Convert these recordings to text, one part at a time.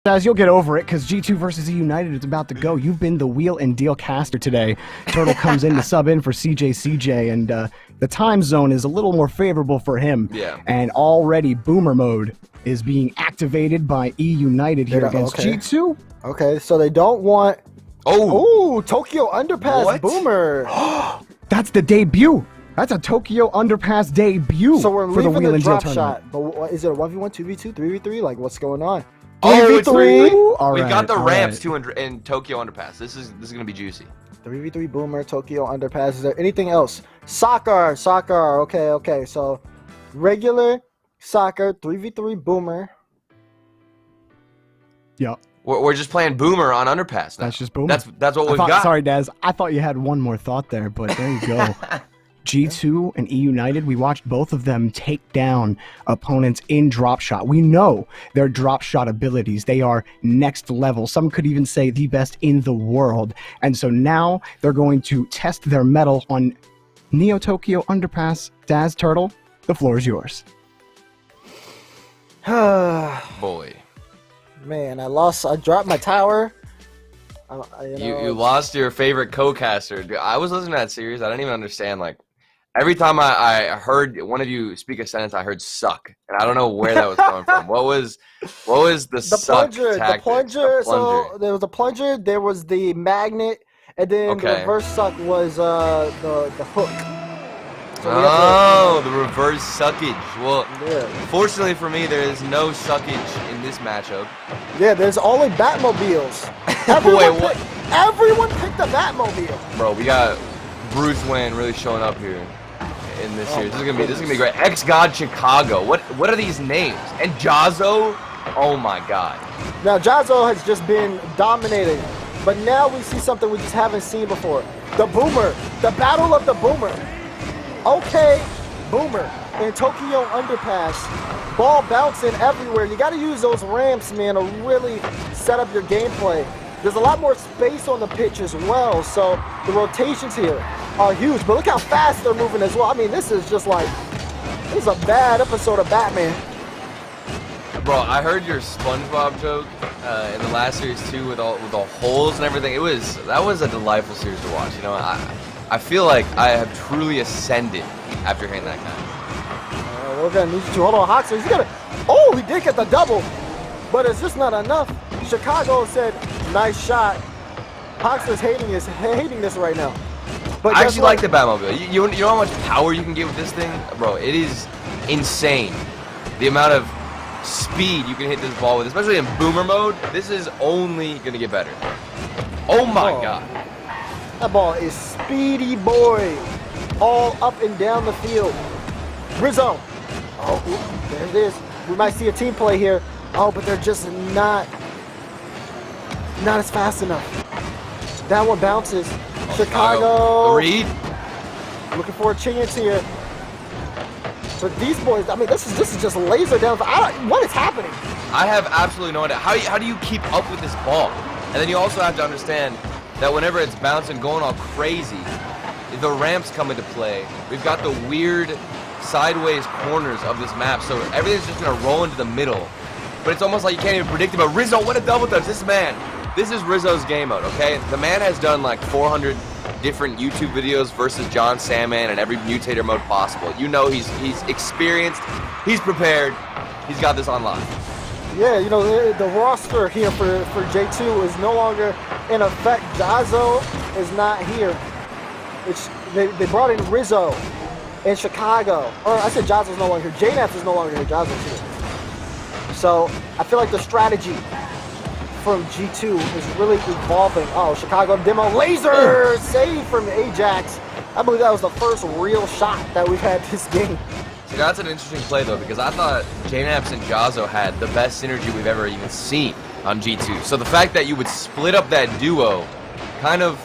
As you'll get over it, because G2 versus eUnited is about to go. You've been the wheel and deal caster today. Turtle comes in to sub in for CJ, and the time zone is a little more favorable for him. Yeah. And already Boomer mode is being activated by eUnited here against G2. Okay, so they don't want... Oh, Tokyo Underpass Boomer. That's the debut. That's a Tokyo Underpass debut. So we're for the leaving wheel the and deal drop tournament. shot. But is it a 1v1, 2v2, 3v3? Like, what's going on? Oh, it's 3v3. All We've got the all ramps right. too in Tokyo Underpass. This is gonna be juicy. 3v3 Boomer, Tokyo Underpass. Is there anything else? Soccer. Okay. So regular soccer, 3v3 Boomer. Yep. We're just playing Boomer on Underpass now. That's just Boomer. That's what we've got. Sorry, Daz. I thought you had one more thought there, but there you go. G2 and eUnited, we watched both of them take down opponents in drop shot. We know their drop shot abilities. They are next level. Some could even say the best in the world. And so now they're going to test their mettle on Neo Tokyo Underpass. Daz, Turtle, the floor is yours. Boy. Man, I dropped my tower. You lost your favorite co-caster. Dude, I was listening to that series. I didn't even understand. Like, every time I heard one of you speak a sentence, I heard "suck," and I don't know where that was coming from. What was the suck plunger? tactic? The plunger. So there was a plunger. There was the magnet, and then the reverse suck was the hook. So the reverse suckage. Well, fortunately for me, there is no suckage in this matchup. Yeah, there's only Batmobiles. Everyone picked the Batmobile. Bro, we got Bruce Wayne really showing up here in this series. This is gonna be great. Ex-God Chicago. What are these names? And Jazzo? Oh my God. Now Jazzo has just been dominating, but now we see something we just haven't seen before. The Boomer. The battle of the Boomer. Okay, Boomer in Tokyo Underpass. Ball bouncing everywhere. You got to use those ramps, man, to really set up your gameplay. There's a lot more space on the pitch as well, so the rotations here are huge. But look how fast they're moving as well. I mean, this is just like, this is a bad episode of Batman. Bro, I heard your SpongeBob joke in the last series too, with all the holes and everything. That was a delightful series to watch. You know, I feel like I have truly ascended after hearing that kind. We're gonna need you to hold on, Hoxer. He's gonna. Oh, he did get the double, but it's just not enough. Chicago said, "Nice shot." Hoxer's hating this right now. But I actually like the Batmobile. You know how much power you can get with this thing, bro? It is insane. The amount of speed you can hit this ball with, especially in Boomer mode. This is only gonna get better. Oh my God. That ball is speedy, boy. All up and down the field. Rizzo. Oh, there it is. We might see a team play here. Oh, but they're just not as fast enough. That one bounces. Chicago. The read. Looking for a chance here. But these boys, I mean, this is just laser down. What is happening? I have absolutely no idea. How do you keep up with this ball? And then you also have to understand that whenever it's bouncing, going all crazy, the ramps come into play. We've got the weird sideways corners of this map, so everything's just gonna roll into the middle. But it's almost like you can't even predict it. But Rizzo, what a double touch! This is Rizzo's game mode, okay? The man has done like 400 different YouTube videos versus John Sandman and every mutator mode possible. You know he's experienced, he's prepared, he's got this on lock. Yeah, you know, the roster here for J2 is no longer in effect. Jazzo is not here. They brought in Rizzo in Chicago. Or I said Jazzo's no longer here. JNAPS is no longer here. Jazzo's here. So I feel like the strategy from G2 is really evolving. Oh, Chicago demo laser save from Ajax. I believe that was the first real shot that we've had this game. See, that's an interesting play though, because I thought JNAPS and Jazzo had the best synergy we've ever even seen on G2. So the fact that you would split up that duo kind of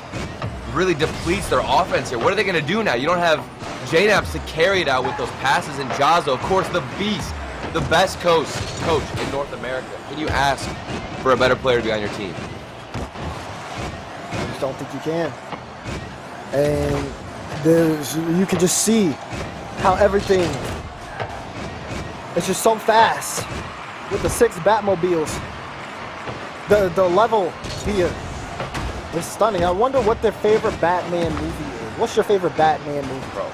really depletes their offense here. What are they going to do now? You don't have JNAPS to carry it out with those passes, and Jazzo, of course, the beast, the best coach in North America. Can you ask for a better player to be on your team? I just don't think you can. And you can just see how everything is just so fast with the 6 Batmobiles. The level here is stunning. I wonder what their favorite Batman movie is. What's your favorite Batman movie? Bro,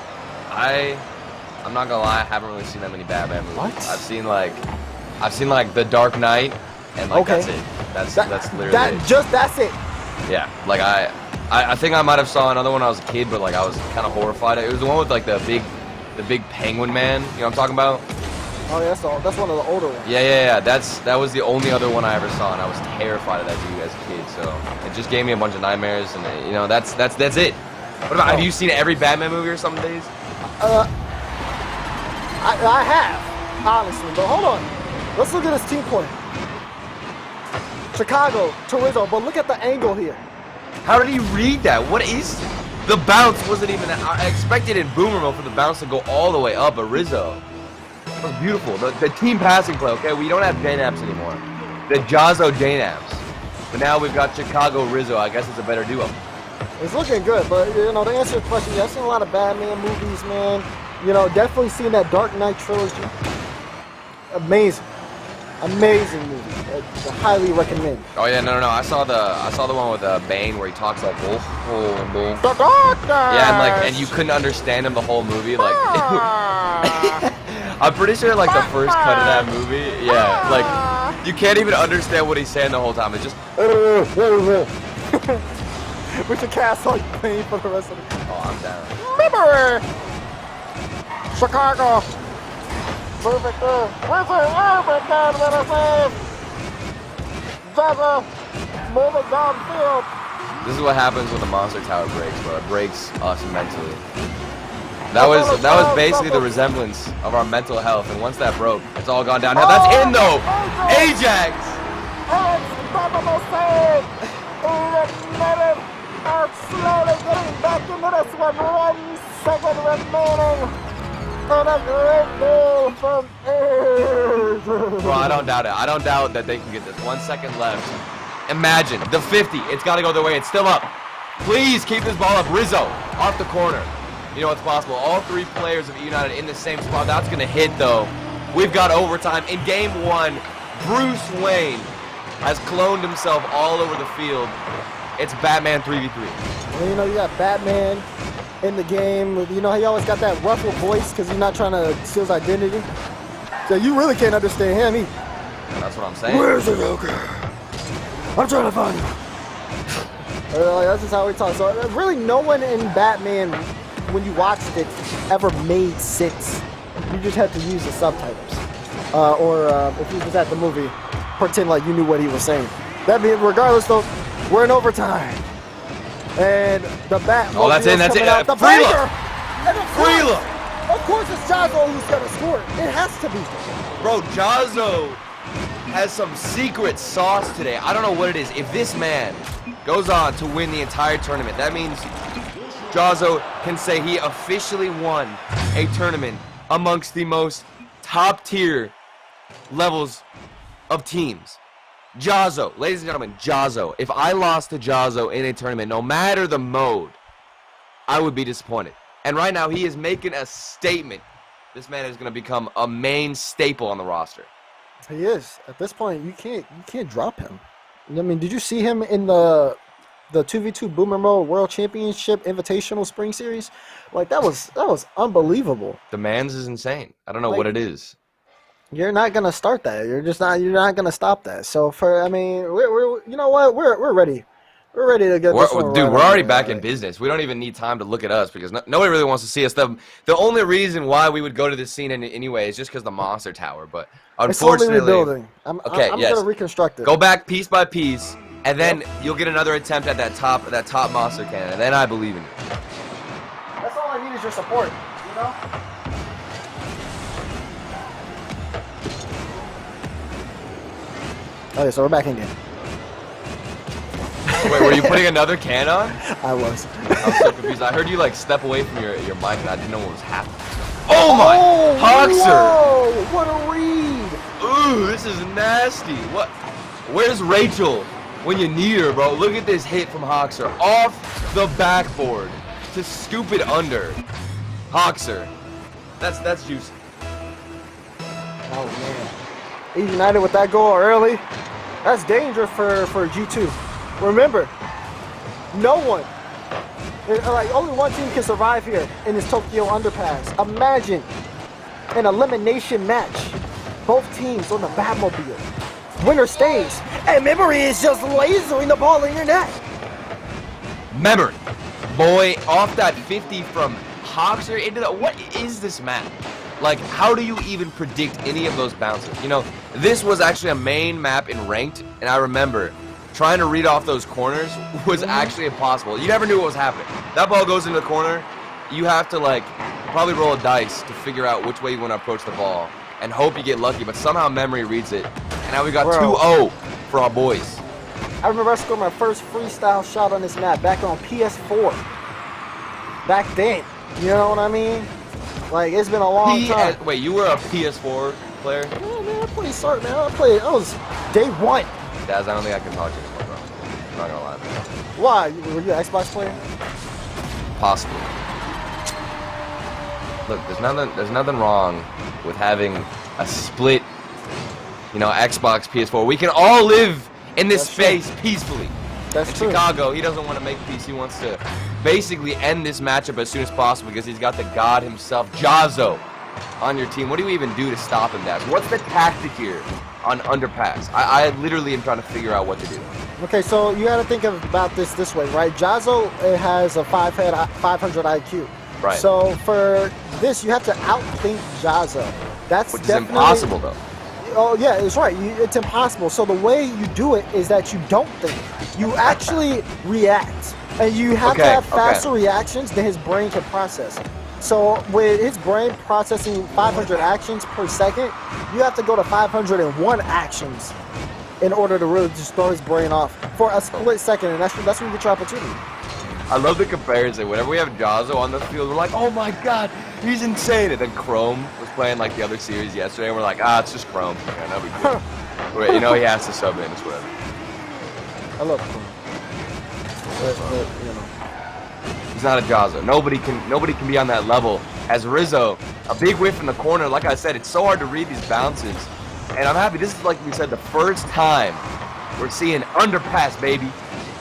I'm not gonna lie, I haven't really seen that many Batman movies. What? I've seen like The Dark Knight, and like Okay. that's it. That's literally it. That's it. Yeah, like I think I might have saw another one when I was a kid, but like I was kind of horrified. It was the one with like the big penguin man. You know what I'm talking about? Oh, yeah, that's one of the older ones. Yeah. That was the only other one I ever saw, and I was terrified of that movie as a kid. So it just gave me a bunch of nightmares, and you know that's it. What about? Have you seen every Batman movie or something, Days? I have, honestly, but hold on. Let's look at his team play. Chicago to Rizzo, but look at the angle here. How did he read that? What is the bounce? Wasn't even. I expected in Boomer mode for the bounce to go all the way up, but Rizzo. That was beautiful. The team passing play, okay? We don't have J-Naps anymore. The Jazzo J-Naps. But now we've got Chicago Rizzo. I guess it's a better duo. It's looking good, but you know, to answer your question, yeah, I've seen a lot of Batman movies, man. You know, definitely seen that Dark Knight trilogy. Amazing movie. I highly recommend. Oh yeah, no. I saw the one with Bane where he talks like wolf. The Dark Knight. Yeah, and you couldn't understand him the whole movie. Like, I'm pretty sure like the first cut of that movie, yeah, like you can't even understand what he's saying the whole time. It's just. We should cast like Bane for the rest of the. Oh, I'm down. Memory. Chicago. Moving through. Moving down with a save. Zaza. Moving downfield. This is what happens when the monster tower breaks, bro. It breaks us mentally. That was basically the resemblance of our mental health, and once that broke, it's all gone downhill. That's in though. Ajax. Unstoppable save. Eunited are slowly getting back into this one. 1 second remaining. And a great goal from Ajax. Bro, I don't doubt it. I don't doubt that they can get this. 1 second left. Imagine the 50. It's got to go their way. It's still up. Please keep this ball up. Rizzo off the corner. You know what's possible. All three players of eUnited in the same spot. That's going to hit, though. We've got overtime. In game one, Bruce Wayne has cloned himself all over the field. It's Batman 3v3. Well, you know, you got Batman in the game. You know, he always got that ruffled voice because he's not trying to steal his identity. So you really can't understand him either. That's what I'm saying. Where's the Joker? I'm trying to find him. That's just how we talk. So really no one in Batman, when you watched it, ever made sense. You just had to use the subtitles. Or if you was at the movie, pretend like you knew what he was saying. That means, regardless though, we're in overtime. And the Bat. Oh, that's it. That's it. The Freela. And of course, it's Jazzo who's going to score. It has to be. Bro, Jazzo has some secret sauce today. I don't know what it is. If this man goes on to win the entire tournament, that means Jazzo can say he officially won a tournament amongst the most top-tier levels of teams. Jazzo, ladies and gentlemen, Jazzo. If I lost to Jazzo in a tournament, no matter the mode, I would be disappointed. And right now, he is making a statement. This man is going to become a main staple on the roster. He is. At this point, you can't drop him. I mean, did you see him in the 2v2 Boomer Mode World Championship Invitational Spring Series? Like that was unbelievable. The man's is insane. I don't know what it is. You're not gonna start that. You're not gonna stop that. So we're you know what? We're ready. We're ready to get this one. Dude, we're already back in business. We don't even need time to look at us because nobody really wants to see us. The only reason why we would go to this scene anyway is just because the monster tower. But unfortunately, it's slowly rebuilding. I'm gonna reconstruct it. Go back piece by piece, and then you'll get another attempt at that top monster cannon. And then I believe in you. That's all I need is your support. You know. Okay, so we're back in game. Wait, were you putting another can on? I was. I was so confused. I heard you like step away from your mic, and I didn't know what was happening. Oh my! Hoxer! Whoa! What a read! Ooh, this is nasty. What? Where's Rachel when you need her, bro? Look at this hit from Hoxer off the backboard to scoop it under. Hoxer, that's juicy. Oh man! eUnited with that goal early. That's danger for G2. Remember, no one, like only one team can survive here in this Tokyo underpass. Imagine an elimination match. Both teams on the Batmobile. Winner stays. And Memory is just lasering the ball in your net. Memory. Boy, off that 50 from Hoxer into the... What is this map? Like, how do you even predict any of those bounces? You know, this was actually a main map in Ranked, and I remember trying to read off those corners was actually impossible. You never knew what was happening. That ball goes into the corner. You have to, like, probably roll a dice to figure out which way you want to approach the ball and hope you get lucky, but somehow Memory reads it. And now we got 2-0 for our boys. I remember I scored my first freestyle shot on this map back on PS4. Back then. You know what I mean? Like, it's been a long time. Wait, you were a PS4 player? Yeah, man, I played Start, man. I was day one. Daz, I don't think I can talk to you anymore, bro. I'm not gonna lie, man. Why? Were you an Xbox player? Possibly. Look, there's nothing wrong with having a split, you know, Xbox, PS4. We can all live in this space peacefully. That's in true. Chicago, he doesn't want to make peace. He wants to basically end this matchup as soon as possible because he's got the god himself, Jazzo, on your team. What do you even do to stop him, Daz? What's the tactic here on underpass? I literally am trying to figure out what to do. Okay, so you got to think about this way, right? Jazzo has a 500 IQ. Right. So for this, you have to outthink Jazzo. That's Which is definitely impossible, though. Oh, yeah, it's right. It's impossible. So the way you do it is that you don't think. You actually react. And you have to have faster reactions than his brain can process. So with his brain processing 500 actions per second, you have to go to 501 actions in order to really just throw his brain off for a split second. And that's when you get your opportunity. I love the comparison. Whenever we have Jazzo on the field, we're like, oh my god, he's insane. And then Chrome was playing like the other series yesterday, and we're like, it's just Chrome. Yeah, no big deal. You know, he has to sub in, it's whatever. I love Chrome. But, you know. He's not a Jazzo. Nobody can be on that level. As Rizzo, a big whiff in the corner. Like I said, it's so hard to read these bounces. And I'm happy. This is, like we said, the first time we're seeing underpass, baby.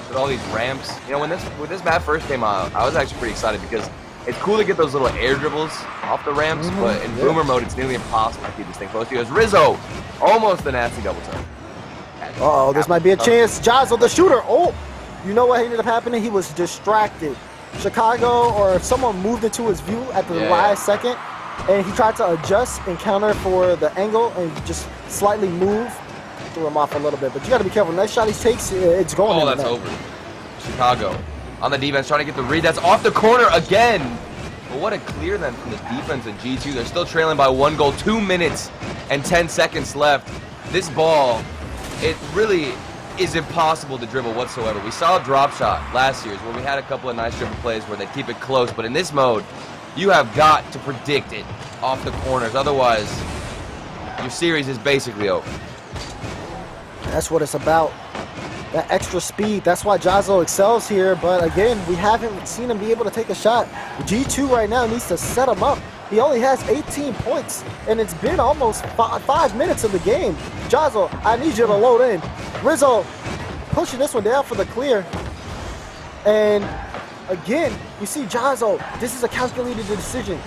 With all these ramps. You know, when this map first came out, I was actually pretty excited because it's cool to get those little air dribbles off the ramps, but in boomer mode, it's nearly impossible to keep this thing close to you. As Rizzo, almost a nasty double turn. Uh-oh, this might be a chance. Jazzo, the shooter. Oh, you know what ended up happening? He was distracted. Chicago or someone moved into his view at the last second, and he tried to adjust and counter for the angle and just slightly move. Threw him off a little bit, but you got to be careful. Next shot he takes, it's going. Oh, that's over. Chicago on the defense trying to get the read. That's off the corner again. But what a clear then from the defense at G2. They're still trailing by 1 goal. 2 minutes and 10 seconds left. This ball, it really is impossible to dribble whatsoever. We saw a drop shot last year's where we had a couple of nice dribble plays where they keep it close. But in this mode, you have got to predict it off the corners. Otherwise, your series is basically over. That's what it's about. That extra speed. That's why Jazzo excels here. But again, we haven't seen him be able to take a shot. G2 right now needs to set him up. He only has 18 points, and it's been almost 5 minutes of the game. Jazzo, I need you to load in. Rizzo pushing this one down for the clear. And again, you see Jazzo. This is a calculated decision.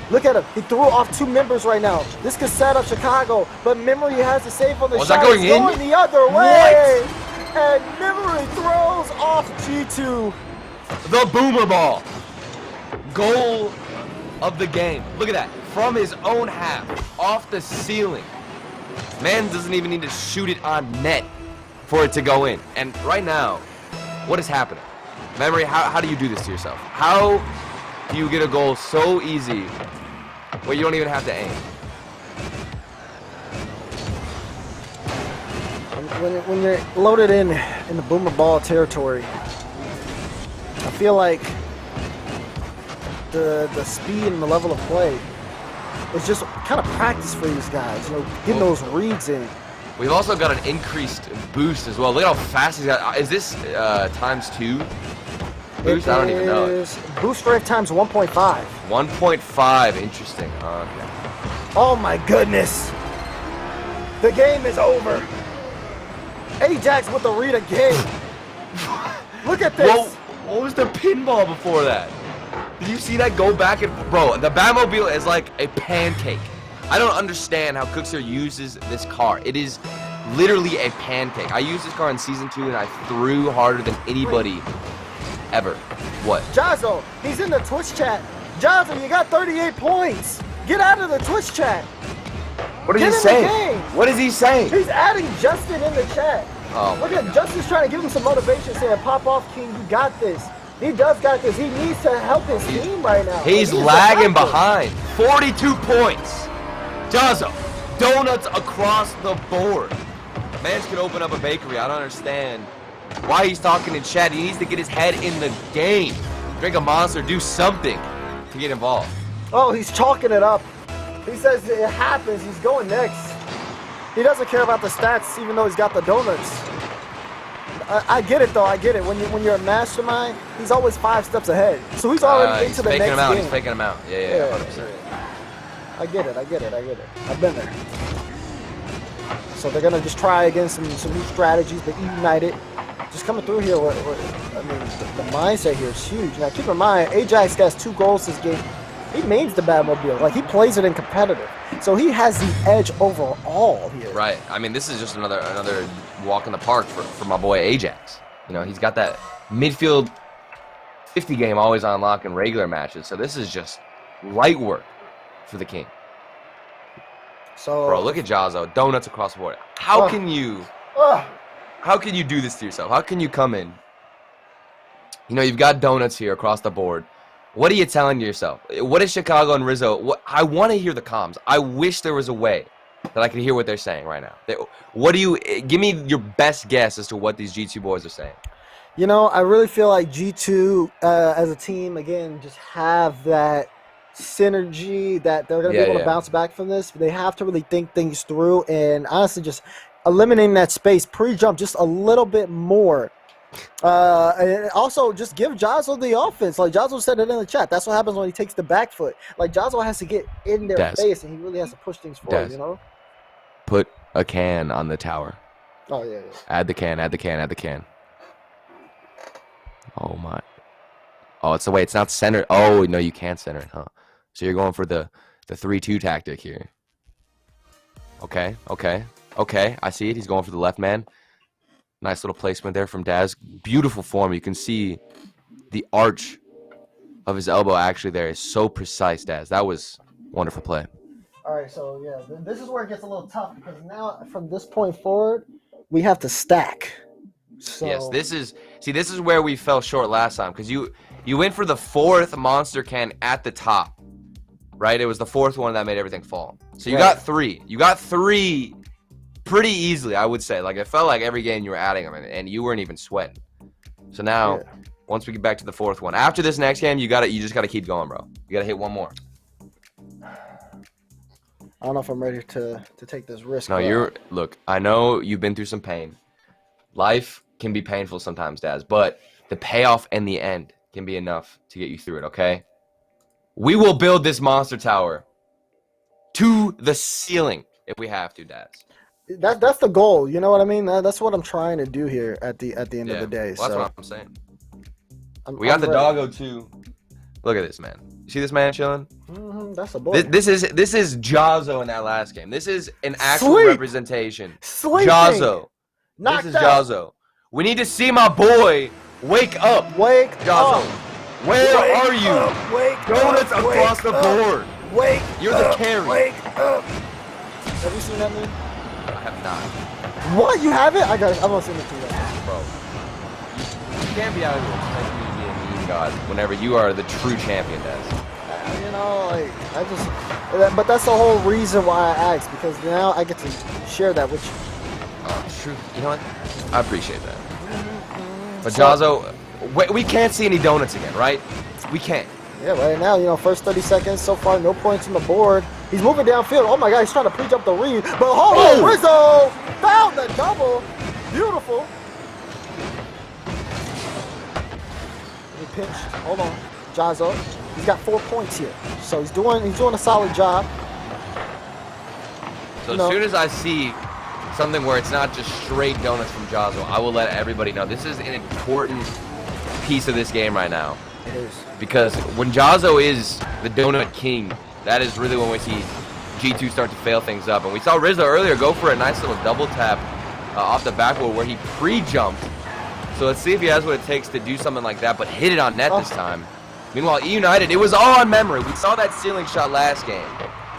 Look at him. He threw off 2 members right now. This could set up Chicago, but Memory has to save on the shot. Was that going in? Going the other way. And Memory throws off G2. The boomer ball. Goal of the game. Look at that. From his own half. Off the ceiling. Man doesn't even need to shoot it on net for it to go in. And right now, what is happening? Memory, how do you do this to yourself? How do you get a goal so easy where you don't even have to aim? When you're loaded in the boomer ball territory, I feel like the speed and the level of play is just kind of practice for these guys. You know, getting those reads in. We've also got an increased boost as well. Look at how fast he's got. Is this ×2 boost? I don't even know. Boost strength times 1.5. 1.5. Interesting. Okay. Oh my goodness. The game is over. Ajax with the read again. Look at this. Whoa, what was the pinball before that? Did you see that go back and... Bro, the Batmobile is like a pancake. I don't understand how Cookster uses this car. It is literally a pancake. I used this car in Season 2, and I threw harder than anybody ever. What? Jazzo, he's in the Twitch chat. Jazzo, you got 38 points. Get out of the Twitch chat. What is he saying? What is he saying? He's adding Justin in the chat. Oh, look at Justin's trying to give him some motivation, saying, "Pop off, King. You got this." He does got this. He needs to help his team right now. He's lagging behind. 42 points. Jazzo, donuts across the board. Man's could open up a bakery. I don't understand why he's talking in chat. He needs to get his head in the game. Drink a Monster, do something to get involved. Oh, he's chalking it up. He says it happens. He's going next. He doesn't care about the stats, even though he's got the donuts. I get it, though. I get it. When you're a mastermind, he's always 5 steps ahead. So he's already into the next game. He's faking him out. Yeah, 100%. I get it. I've been there. So they're gonna just try again some new strategies. But eUnited just coming through here. I mean, the mindset here is huge. Now keep in mind, Ajax has 2 goals this game. He mains the Batmobile. Like, he plays it in competitive. So he has the edge overall here. Right. I mean, this is just another walk in the park for my boy Ajax. You know, he's got that midfield 50 game always on lock in regular matches. So this is just light work for the King. So, bro, look at Jazzo. Donuts across the board. How can you do this to yourself? How can you come in? You know, you've got donuts here across the board. What are you telling yourself? What is Chicago and Rizzo? I want to hear the comms. I wish there was a way that I could hear what they're saying right now. Give me your best guess as to what these G2 boys are saying. You know, I really feel like G2 as a team, again, just have that synergy that they're going to be able to bounce back from this. They have to really think things through and honestly just eliminating that space pre-jump just a little bit more. And also just give Jazzo the offense. Like Jazzo said it in the chat. That's what happens when he takes the back foot. Like Jazzo has to get in their face and he really has to push things forward, you know? Put a can on the tower. Oh, yeah. Add the can. Oh, my. Oh, it's the way. It's not centered. Oh, no, you can't center it, huh? So you're going for the 3-2 tactic here. Okay. I see it. He's going for the left man. Nice little placement there from Daz. Beautiful form. You can see the arch of his elbow actually there is so precise, Daz. That was wonderful play. All right, so, yeah, this is where it gets a little tough because now from this point forward, we have to stack. So... Yes, this is where we fell short last time because you went for the 4th monster can at the top, right? It was the 4th one that made everything fall. So you got 3. You got 3 pretty easily, I would say. Like, it felt like every game you were adding them, and you weren't even sweating. So now, once we get back to the 4th one, after this next game, you just gotta keep going, bro. You gotta hit one more. I don't know if I'm ready to take this risk. No, look, I know you've been through some pain. Life can be painful sometimes, Daz, but the payoff in the end can be enough to get you through it, okay? We will build this monster tower to the ceiling if we have to, Daz. That's the goal, you know what I mean? That's what I'm trying to do here at the end of the day. Well, that's what I'm saying. We got the doggo too. Look at this man. You see this man chilling? That's a boy. This is Jazzo in that last game. This is an actual representation. Jazzo. This is Jazzo. We need to see my boy wake up. Jazzo. Where are you? Donuts across the board. You're the carry. Wake up. Have you seen that meme? I have not. What? You haven't? I'm gonna send it to you. Bro. You can't be out here expecting me to be a meme god whenever you are the true champion, Des. You know, like, but that's the whole reason why I asked, because now I get to share that with you. Oh, true. You know what? I appreciate that. But Jazzo, we can't see any donuts again, right? We can't. Yeah, right now, you know, first 30 seconds, so far, no points on the board. He's moving downfield. Oh, my God, he's trying to preach up the read. But hold on, Rizzo found the double. Beautiful. He pinched. Hold on. Jazzo, he's got 4 points here. So he's doing a solid job. So as soon as I see something where it's not just straight donuts from Jazzo. I will let everybody know. This is an important piece of this game right now. It is. Because when Jazzo is the donut king, that is really when we see G2 start to fail things up. And we saw Rizzo earlier go for a nice little double tap off the backboard where he pre-jumped. So let's see if he has what it takes to do something like that, but hit it on net this time. Meanwhile, eUnited, it was all on memory. We saw that ceiling shot last game.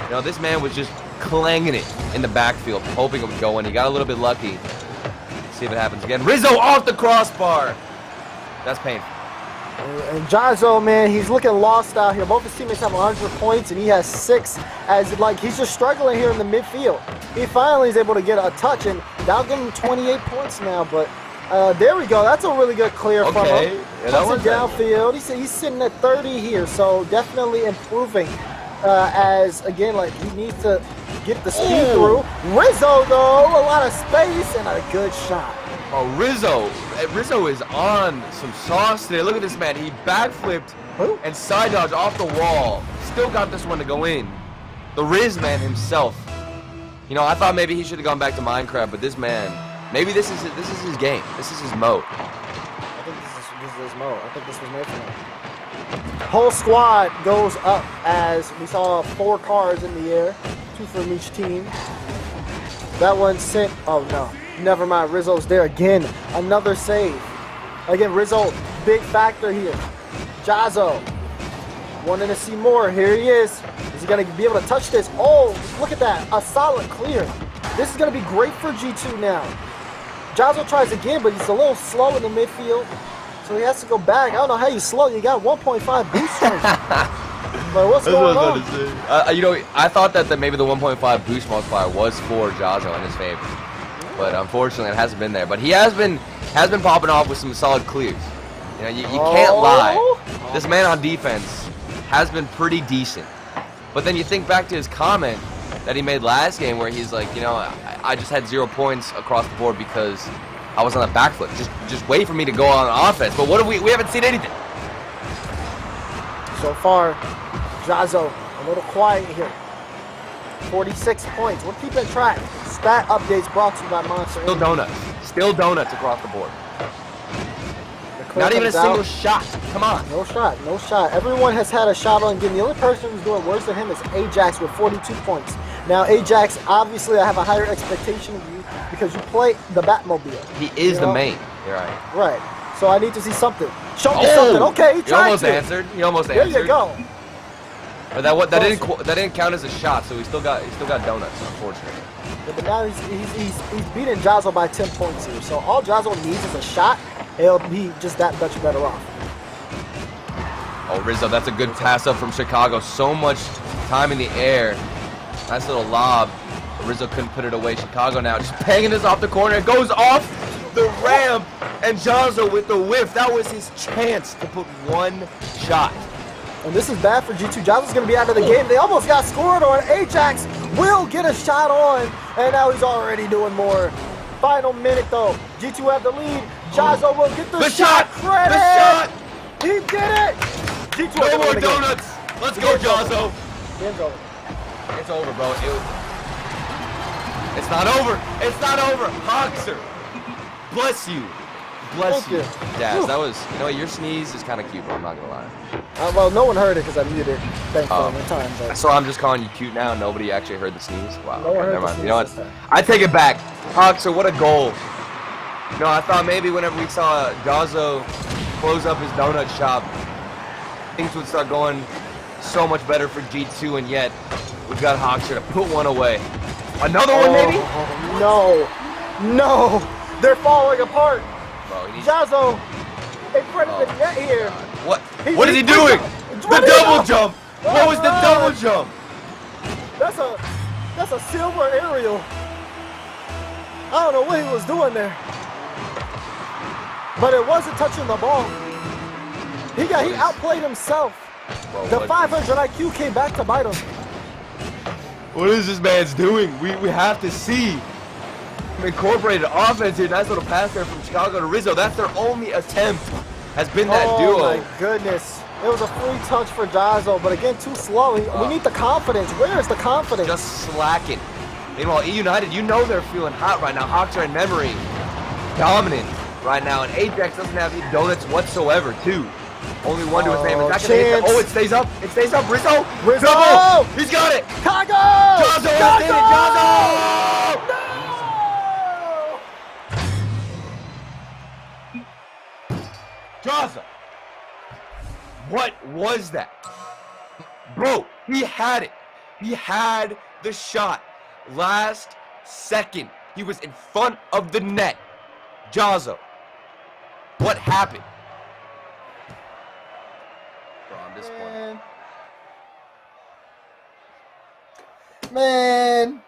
You know, this man was just clanging it in the backfield, hoping it would go in. He got a little bit lucky. Let's see if it happens again. Rizzo off the crossbar. That's painful. And Jazzo, man, he's looking lost out here. Both his teammates have 100 points, and he has 6. As like he's just struggling here in the midfield. He finally is able to get a touch, and that'll give him 28 points now. But there we go. That's a really good clear from him. Yeah, that was downfield. He's sitting at 30 here, so definitely improving. As again, like he needs to get the speed through. Rizzo, though, a lot of space and a good shot. Oh, Rizzo is on some sauce today. Look at this man. He backflipped and side dodged off the wall. Still got this one to go in. The Riz man himself. You know, I thought maybe he should have gone back to Minecraft, but this man, maybe this is his game. This is his mode. I think this is his mode. I think this was made for him. Whole squad goes up as we saw 4 cars in the air, 2 from each team. That one sent. Oh no. Never mind, Rizzo's there again. Another save. Again, Rizzo, big factor here. Jazzo, wanting to see more. Here he is. Is he going to be able to touch this? Oh, look at that. A solid clear. This is going to be great for G2 now. Jazzo tries again, but he's a little slow in the midfield. So he has to go back. I don't know how you slow. You got 1.5 boost strength. But what's going on? You know, I thought that maybe the 1.5 boost multiplier was for Jazzo in his favor. But unfortunately, it hasn't been there. But he has been popping off with some solid clears. You know, you can't lie. This man on defense has been pretty decent. But then you think back to his comment that he made last game where he's like, you know, I just had 0 points across the board because I was on a backflip. Just wait for me to go on offense. But what have we haven't seen anything. So far, Jazzo a little quiet here. 46 points. We're keeping track. Stat updates brought to you by Monster. Still donuts across the board. Not even a single shot. Come on. No shot. Everyone has had a shot on game. The only person who's doing worse than him is Ajax with 42 points. Now, Ajax, obviously, I have a higher expectation of you because you play the Batmobile. He is the main. You're right. Right. So I need to see something. Show me something. Okay, he tried almost answered. He almost answered. There you go. But that didn't count as a shot, so he still got donuts, unfortunately. Yeah, but now he's beating Jazzo by 10 points here. So all Jazzo needs is a shot. He'll be just that much better off. Oh, Rizzo, that's a good pass up from Chicago. So much time in the air. Nice little lob. Rizzo couldn't put it away. Chicago now just banging this off the corner. It goes off the ramp, and Jazzo with the whiff. That was his chance to put one shot. And this is bad for G2. Jazzo's going to be out of the game. They almost got scored on. Ajax will get a shot on, and now he's already doing more. Final minute, though. G2 have the lead. Jazzo will get the shot credit. The shot. He did it. G2 no more donuts. Let's go, Jazzo. Game's over. It's over, bro. It's not over. It's not over. Hoxer. Bless you. Bless you. Daz, that was, you know, your sneeze is kind of cute, bro. I'm not going to lie. Well, no one heard it because I muted it. Thankfully, the time. But. So I'm just calling you cute now. Nobody actually heard the sneeze. Wow. No one heard never mind. The You know what? I take it back. Hoxer, what a goal. You know, I thought maybe whenever we saw Jazzo close up his donut shop, things would start going so much better for G2, and yet we've got Hoxer to put one away. Another one, maybe? No. They're falling apart. Bro, Jazzo in front of the net here. What? What is he doing? The double jump. What was the double jump? That's a silver aerial. I don't know what he was doing there, but it wasn't touching the ball. He outplayed himself. Bro, the 500 IQ came back to bite him. What is this man's doing? We have to see. Incorporated offense here. Nice little pass there from Chicago to Rizzo. That's their only attempt. Has been that duo. Oh my goodness. It was a free touch for Jazzo, but again, too slow. We need the confidence. Where is the confidence? Just slacking. Meanwhile, eUnited, you know they're feeling hot right now. Hawks are in memory. Dominant right now. And Ajax doesn't have any donuts whatsoever, too. Only one to his name. Is that gonna hit the, oh, it stays up. It stays up. Rizzo. Rizzo. Double. He's got it. Chicago. Jazzo has did it. Jazzo. Jazzo. What was that? Bro, he had it. He had the shot. Last second. He was in front of the net. Jazzo. What happened? Bro, I'm disappointed. Man.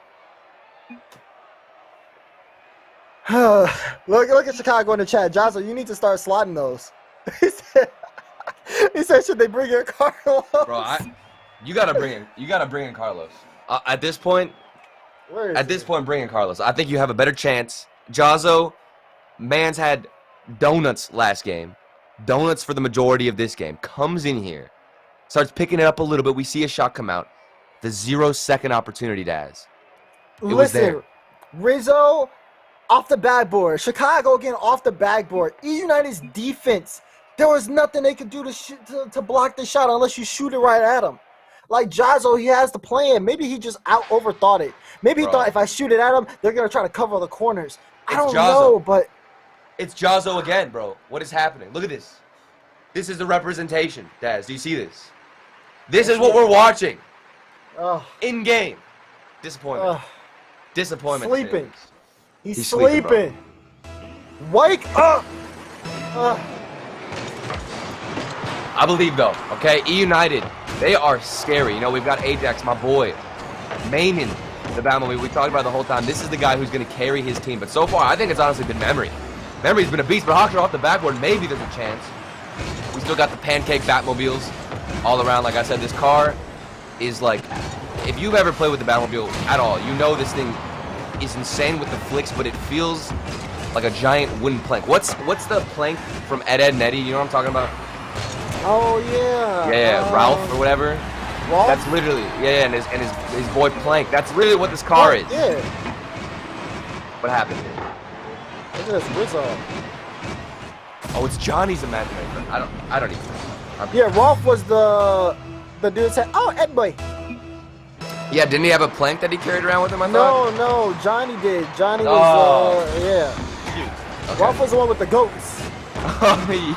look at Chicago in the chat. Jazzo, you need to start slotting those. He said, should they bring in Carlos? Bro, you gotta bring in Carlos. At this point, bring in Carlos. I think you have a better chance. Jazzo, man's had donuts last game. Donuts for the majority of this game. Comes in here. Starts picking it up a little bit. We see a shot come out. The 0-second opportunity, Daz. Listen, Rizzo off the backboard. Chicago again off the backboard. eUnited's defense. There was nothing they could do to block the shot unless you shoot it right at him. Like Jazzo, he has the plan. Maybe he just overthought it. Maybe he thought if I shoot it at him, they're going to try to cover the corners. I don't know, but... It's Jazzo again, bro. What is happening? Look at this. This is the representation, Daz. Do you see this? This is what we're watching. In game. Disappointment. Disappointment. Sleeping. He's sleeping. Wake up. I believe, though, okay? eUnited, they are scary. You know, we've got Ajax, my boy. Maining the Batmobile. We talked about the whole time. This is the guy who's going to carry his team. But so far, I think it's honestly been Memory. Memory's been a beast, but Hawks are off the backboard. Maybe there's a chance. We still got the pancake Batmobiles all around. Like I said, this car is like... If you've ever played with the Batmobile at all, you know this thing is insane with the flicks, but it feels like a giant wooden plank. What's the plank from Ed, Edd n Eddy? You know what I'm talking about? Oh, yeah. Yeah, Ralph or whatever. Ralph? That's literally, and his boy Plank. That's really what this car is. Yeah. What happened? Look at this Rizzo. Oh, it's Johnny's imagination. I don't even know. Yeah, Rolf was the dude that said, oh, Ed boy. Yeah, didn't he have a plank that he carried around with him, I thought? No, Johnny did. Johnny was, yeah. Okay. Rolf was the one with the goats. Oh, yeah.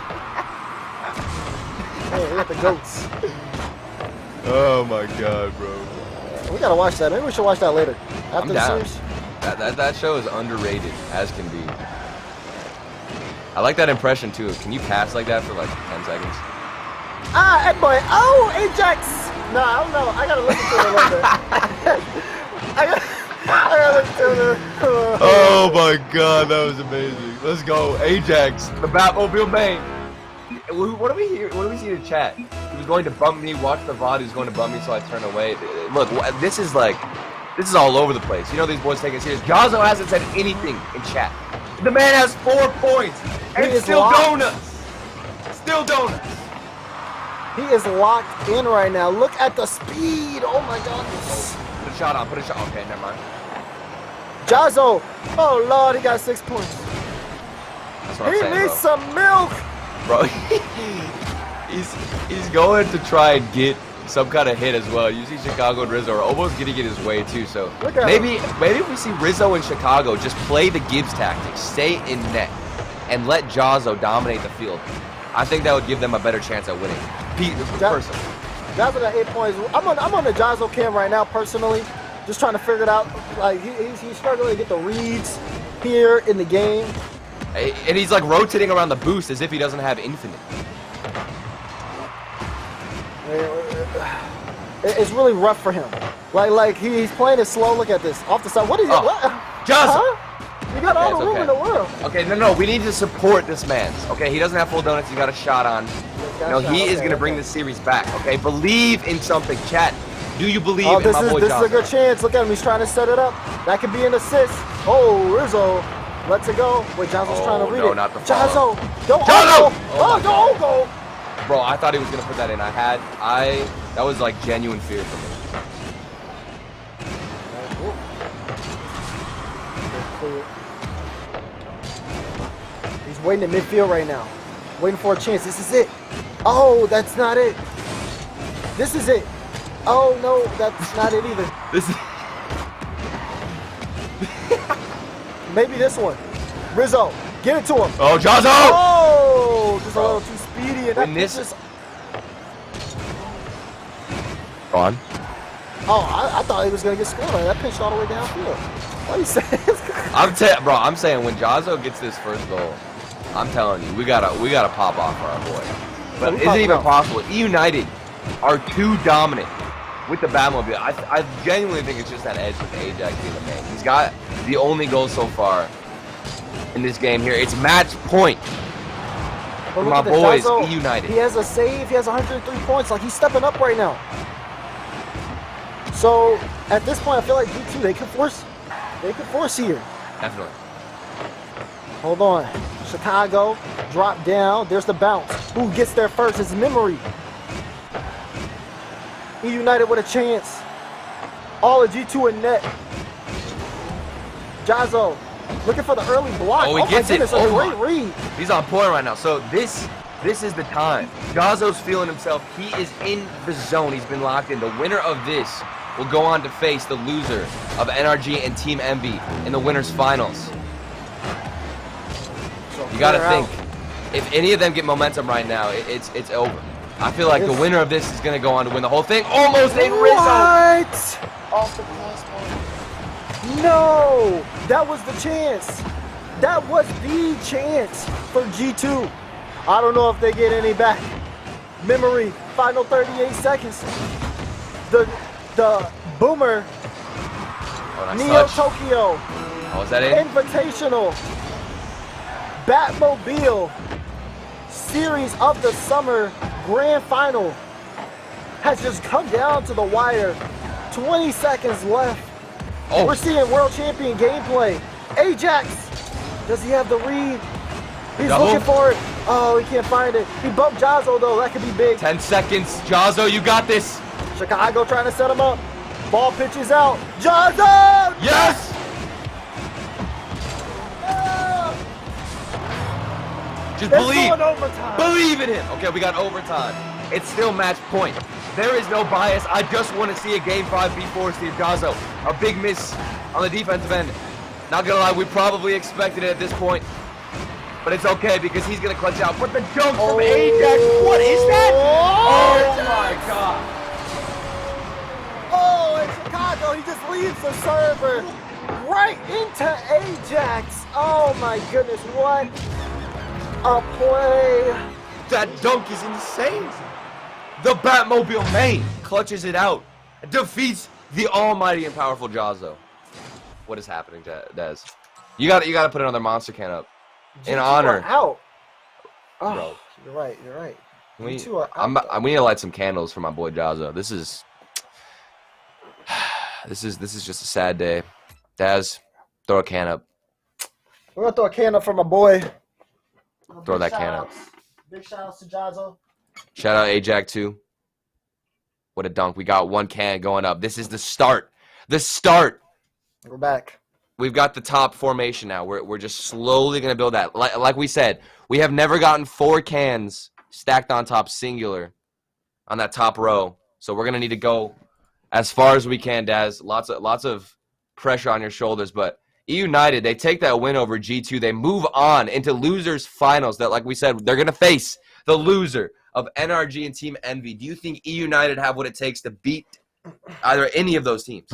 Yeah, he got the goats. Oh, my God, bro. We gotta watch that. Maybe we should watch that later. After the series. That show is underrated, as can be. I like that impression, too. Can you pass like that for, like, 10 seconds? Ah, Ed boy. Oh, Ajax. No, I don't know. I gotta listen to it a little bit. I gotta listen to it a little. Oh my God, that was amazing. Let's go, Ajax, the Batmobile main. What do we hear? What do we see in the chat? He was going to bump me. Watch the VOD. He was going to bump me, so I turned away. Look, this is all over the place. You know these boys taking it serious. Jazzo hasn't said anything in chat. The man has 4 points and still donuts. Still donuts. He is locked in right now. Look at the speed. Oh, my God. Put a shot on. Put a shot. Okay, never mind. Jazzo. Oh, Lord. He got 6 points. That's what I'm saying, He needs some milk. Bro, he's going to try and get some kind of hit as well. You see Chicago and Rizzo are almost getting it his way, too. So maybe if we see Rizzo and Chicago just play the Gibbs tactics, stay in net, and let Jazzo dominate the field, I think that would give them a better chance at winning. Personally. Jazzo got 8 points. I'm on the Jazzo cam right now, personally, just trying to figure it out. Like he's struggling to get the reads here in the game, and he's like rotating around the boost as if he doesn't have infinite. It's really rough for him. Like he's playing it slow. Look at this off the side. What is it? Jazzo. Huh? You got all the room in the world. Okay, no. We need to support this man. Okay, he doesn't have full donuts. He got a shot on. No, he is going to bring this series back. Okay, believe in something, chat. Do you believe in my boy Jazzo? This is a good chance. Look at him. He's trying to set it up. That could be an assist. Oh, Rizzo lets it go. Wait, Jazzo's trying to read it. Not the Jazzo, don't Jazzo! don't go. Bro, I thought he was going to put that in. That was like genuine fear for me. clear. He's waiting at midfield right now. Waiting for a chance. This is it. Oh, that's not it. This is it. Oh, no, that's not it either. This is... Maybe this one. Rizzo, get it to him. Oh, Jazzo! Oh, just a little too speedy. And When that this- just... Go on. Oh, I thought he was going to get scored. That pitched all the way downfield. What are you saying? I'm saying when Jazzo gets this first goal, I'm telling you, we gotta pop off for our boy. But is it even possible? eUnited are too dominant with the Batmobile. I genuinely think it's just that edge with Ajax being the main. He's got the only goal so far in this game here. It's match point for my boys, eUnited. He has a save. He has 103 points. Like, he's stepping up right now. So at this point, I feel like G2 they could force here. Definitely. Hold on. Chicago drop down. There's the bounce. Who gets there first? It's Memory. eUnited with a chance. All of G2 in net. Jazzo looking for the early block. Oh, he gets it. A great read. He's on point right now. So this is the time. Jazzo's feeling himself. He is in the zone. He's been locked in. The winner of this will go on to face the loser of NRG and Team Envy in the winners finals. So You gotta think, if any of them get momentum right now, it's over. I feel like the winner of this is gonna go on to win the whole thing. Almost in Rizzo. What? Off the crossbar. No, that was the chance. That was the chance for G2. I don't know if they get any back. Memory, final 38 seconds. The Boomer, Oh, nice Neo touch. Tokyo, Oh, is that it? Invitational, Batmobile, Series of the Summer Grand Final has just come down to the wire. 20 seconds left. Oh. We're seeing world champion gameplay. Ajax, does he have the read? He's Double. looking for it. Oh, he can't find it. He bumped Jazzo though. That could be big. 10 seconds. Jazzo, you got this. Chicago trying to set him up. Ball pitches out. Jazzo! Yes! Just It's believe. going overtime. Believe in him. Okay, we got overtime. It's still match point. There is no bias. I just want to see a Game 5 B4 Steve Jazzo. A big miss on the defensive end. Not gonna lie, we probably expected it at this point. But it's okay because he's gonna clutch out. But the jump from Ajax, what is that? Oh my god. Oh, in Chicago, he just leaves the server right into Ajax. Oh my goodness, what a play. That dunk is insane. The Batmobile main clutches it out. Defeats the almighty and powerful Jazzo. What is happening, Dez? You gotta put another monster can up. In honor. Out. Oh, Bro. you're right, you're right. We G2 are out. need to light some candles for my boy Jazzo. This is just a sad day. Daz, throw a can up. We're gonna throw a can up for my boy. Throw Big that can shout-outs. up. Big shout outs to Jazzo. Shout out Ajax too. What a dunk. We got one can going up. This is the start. The start. We're back. We've got the top formation now. We're just slowly going to build that. Like we said, we have never gotten 4 cans stacked on top singular on that top row. So we're going to need to go as far as we can, Daz. Lots of pressure on your shoulders. But eUnited, they take that win over G2. They move on into losers finals that, like we said, they're going to face the loser of NRG and Team Envy. Do you think eUnited have what it takes to beat either any of those teams?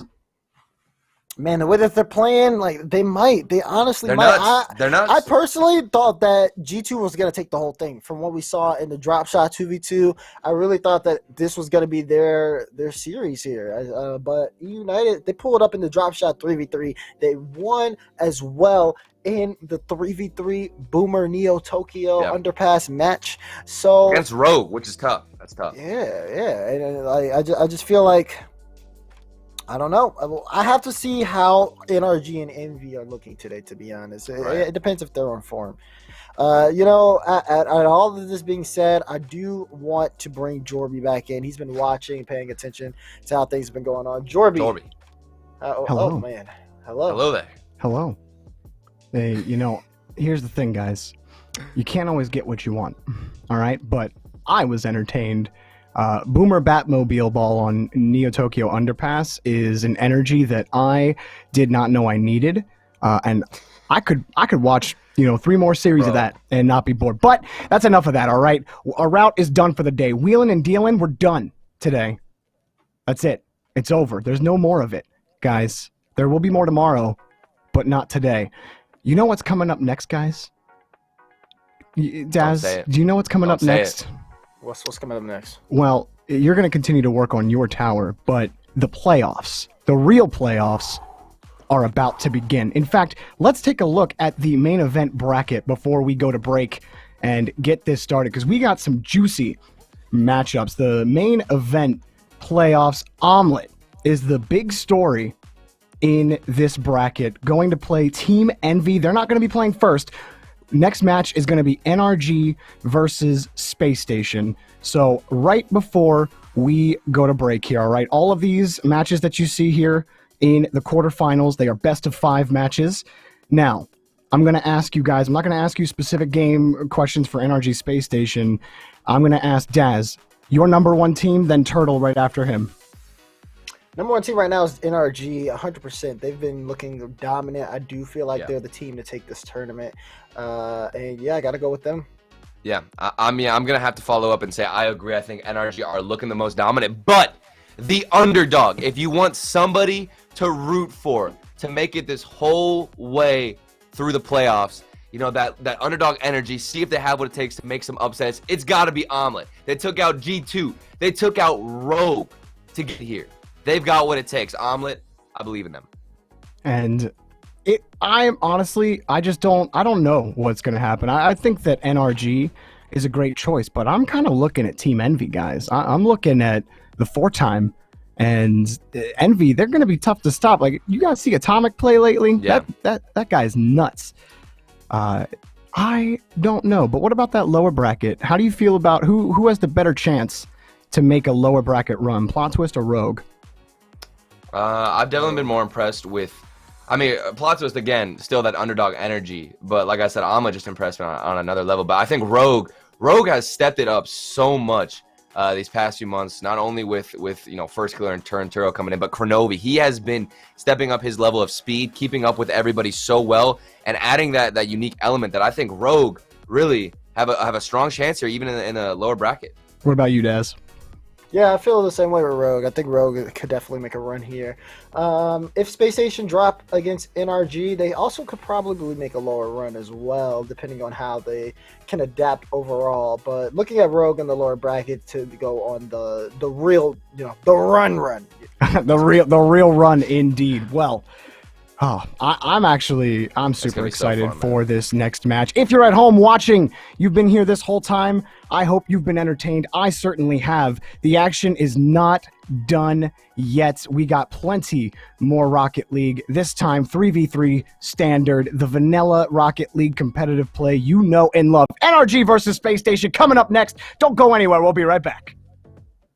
Man, the way that they're playing, like, they might. They honestly They're might. nuts. They're nuts. I personally thought that G2 was going to take the whole thing. From what we saw in the drop shot 2v2, I really thought that this was going to be their series here. But United, they pulled up in the drop shot 3v3. They won as well in the 3v3 Boomer Neo Tokyo underpass match. So against Rogue, which is tough. That's tough. Yeah. And I just feel like, I don't know. I have to see how NRG and Envy are looking today, to be honest. It depends if they're on form. At all of this being said, I do want to bring Jorby back in. He's been watching, paying attention to how things have been going on. Jorby. Hello. Oh, man. Hello. Hello there. Hello. Hey, here's the thing, guys. You can't always get what you want, all right? But I was entertained. Boomer Batmobile Ball on Neo Tokyo Underpass is an energy that I did not know I needed, and I could watch 3 more series of that and not be bored. But that's enough of that, all right? Our route is done for the day. Wheeling and dealing, we're done today. That's it. It's over. There's no more of it, guys. There will be more tomorrow, but not today. You know what's coming up next, guys? Daz, do you know what's coming up next? What's coming up next? Well, you're going to continue to work on your tower, but the playoffs, the real playoffs, are about to begin. In fact, let's take a look at the main event bracket before we go to break and get this started, because we got some juicy matchups. The main event playoffs, Omelet is the big story in this bracket, going to play Team Envy. They're not going to be playing first. Next match is going to be NRG versus Space Station. So right before we go to break here, all right, all of these matches that you see here in the quarterfinals, they are best of 5 matches. Now, I'm going to ask you guys, I'm not going to ask you specific game questions for NRG Space Station. I'm going to ask Daz, your number 1 team, then Turtle right after him. Number 1 team right now is NRG, 100%. They've been looking dominant. I do feel like they're the team to take this tournament. And yeah, I got to go with them. Yeah, I'm going to have to follow up and say I agree. I think NRG are looking the most dominant. But the underdog, if you want somebody to root for, to make it this whole way through the playoffs, that underdog energy, see if they have what it takes to make some upsets, it's got to be Omelet. They took out G2. They took out Rogue to get here. They've got what it takes. Omelet, I believe in them. And I don't know what's going to happen. I think that NRG is a great choice, but I'm kind of looking at Team Envy, guys. I'm looking at the 4-time, and Envy, they're going to be tough to stop. Like, you guys see Atomic play lately? Yeah. That guy's nuts. I don't know, but what about that lower bracket? How do you feel about who has the better chance to make a lower bracket run, Plot Twist or Rogue? I've definitely been more impressed with, Plot Twist, again, still that underdog energy, but like I said, Omelet just impressed me on another level. But I think Rogue has stepped it up so much these past few months, not only with First Killer and Turo coming in, but Kronovi. He has been stepping up his level of speed, keeping up with everybody so well, and adding that unique element that I think Rogue really have a strong chance here, even in a lower bracket. What about you, Daz? Yeah, I feel the same way with Rogue. I think Rogue could definitely make a run here. If Space Station drop against NRG, they also could probably make a lower run as well, depending on how they can adapt overall. But looking at Rogue in the lower bracket to go on the real, the run. the real run indeed. Well, I'm super excited for this next match. If you're at home watching, you've been here this whole time. I hope you've been entertained. I certainly have. The action is not done yet. We got plenty more Rocket League. This time, 3v3 standard, the vanilla Rocket League competitive play you know and love. NRG versus Space Station coming up next. Don't go anywhere. We'll be right back.